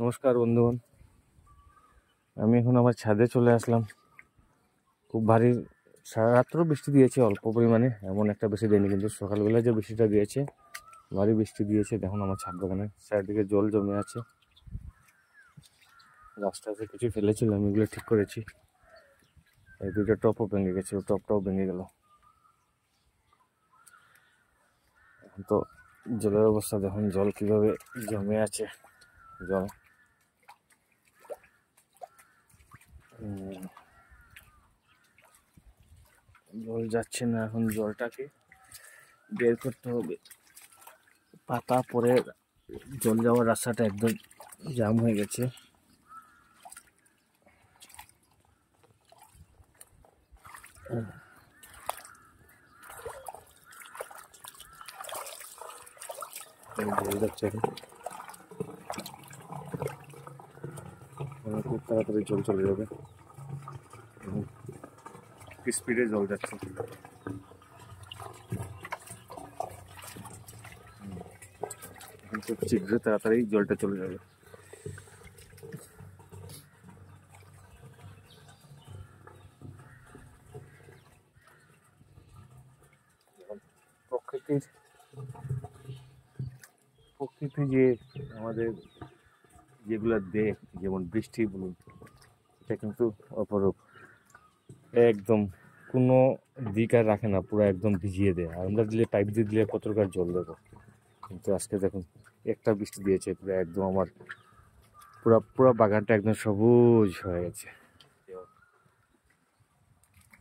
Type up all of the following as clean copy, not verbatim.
নমস্কার বন্ধুগণ, আমি এখন আমার ছাদে চলে আসলাম। খুব ভারী সারা রাত্রেও বৃষ্টি দিয়েছে, অল্প পরিমাণে, এমন একটা বেশি দেয়নি, কিন্তু সকালবেলা যে বৃষ্টিটা দিয়েছে ভারী বৃষ্টি দিয়েছে। দেখুন আমার ছাদ বাগানে চারিদিকে জল জমে আছে। রাস্তাতে কিছু ফেলেছিলাম, এগুলো ঠিক করেছি। এই দুটো টপও ভেঙে গেছে, টপটাও ভেঙে গেল। এখন তো জলের অবস্থা দেখুন, জল কিভাবে জমে আছে। জল জল যাচ্ছে না, এখন জলটাকে বের করতে হবে। পাতা পরে জল যাওয়ার রাস্তাটা একদম জাম হয়ে গেছে। জল যাচ্ছে খুব তাড়াতাড়ি জল চলে যাবে, স্পিডে জল যাচ্ছে। খুব শীঘ্র তাড়াতাড়ি জলটা চলে যাবে। প্রকৃতি যে আমাদের যেগুলো দেয়, যেমন বৃষ্টি বলুন, এটা কিন্তু অপরূপ। একদম কোনো দিক আর রাখে না, পুরো একদম ভিজিয়ে দেয়। আর আমরা দিলে পাইপ দিয়ে দিলে কত টাকার জল দেবো, কিন্তু আজকে দেখুন একটা বৃষ্টি দিয়েছে, পুরো একদম আমার পুরো বাগানটা একদম সবুজ হয়ে গেছে।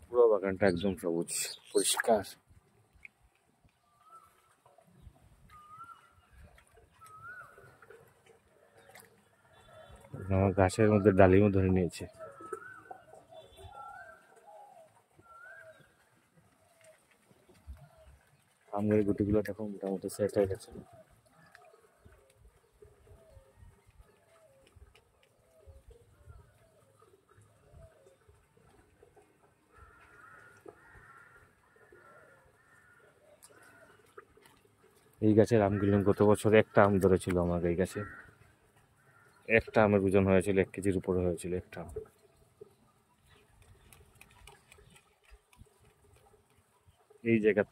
পুরো বাগানটা একদম সবুজ পরিষ্কার। আমার গাছের মধ্যে ডালিমও ধরে নিয়েছে। আমের গুটিগুলো দেখো মোটামুটি সেট হয়ে গেছে। এই গাছের আমগুলো গত বছর একটা আম ধরেছিল আমার এই গাছে। একটা আমের ওজন হয়েছিল 1 কেজির উপরে হয়েছিল একটা আম। এই জায়গা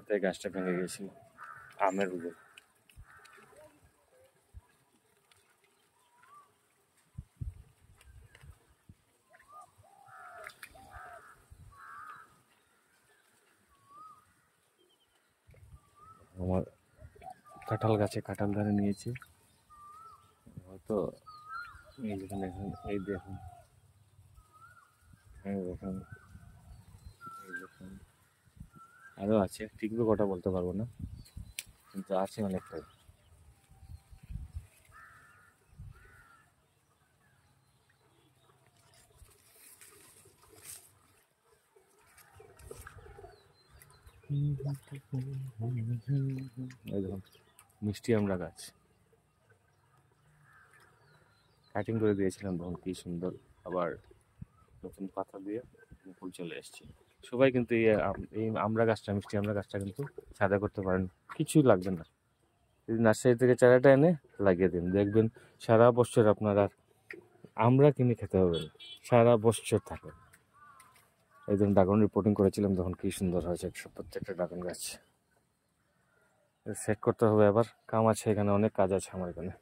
থেকে গাছটা ভেঙে গিয়েছিল আমের ওজন। আমার কাঁঠাল গাছে কাঁঠাল ধরে নিয়েছে হয়তো। এই যেখানে এই দেখুন, এই দেখুন, এই দেখুন, আরও আছে, ঠিকভাবে কটা বলতে পারবো না, কিন্তু আছে অনেকটাই। এই দেখুন মিষ্টি আমরা গাছ কাটিং করে দিয়েছিলাম, তখন কি সুন্দর আবার নতুন পাতা দিয়ে ফুল চলে এসছে। সবাই কিন্তু এই আমরা গাছটা, মিষ্টি আমরা গাছটা কিন্তু সাদা করতে পারেন, কিছুই লাগবে না। যদি নার্সারি থেকে চারাটা এনে লাগিয়ে দিন, দেখবেন সারা বছর আপনার আর আমরা কিনে খেতে হবে না, সারা বছর থাকে। এই জন্য ড্রাগন রিপোর্টিং করেছিলাম, তখন কি সুন্দর হয়েছে প্রত্যেকটা ড্রাগন গাছ। সেট করতে হবে, আবার কাম আছে এখানে, অনেক কাজ আছে আমার এখানে।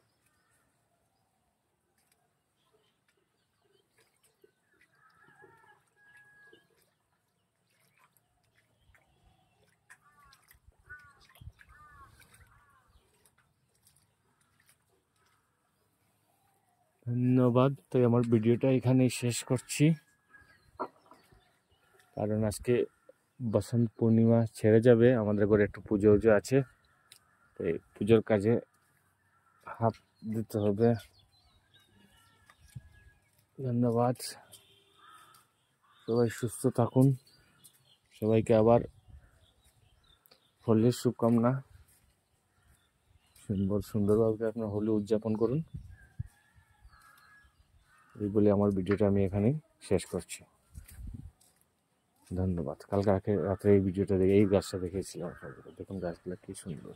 ধন্যবাদ। তো আমার ভিডিওটা এখানেই শেষ করছি, কারণ আজকে বসন্ত পূর্ণিমা ছেড়ে যাবে, আমাদের ঘরে একটু পুজো আছে, তো এই পুজোর কাজে হাত দিতে হবে। ধন্যবাদ, সবাই সুস্থ থাকুন, সবাইকে আবার হোলির শুভকামনা। সুন্দরভাবে আপনার হোলি উদযাপন করুন, এই বলে আমার ভিডিওটা আমি এখানেই শেষ করছি। ধন্যবাদ। কালকে রাত্রে এই ভিডিওটা দেখে এই গাছটা দেখেছিলাম, দেখুন গাছগুলো কি সুন্দর।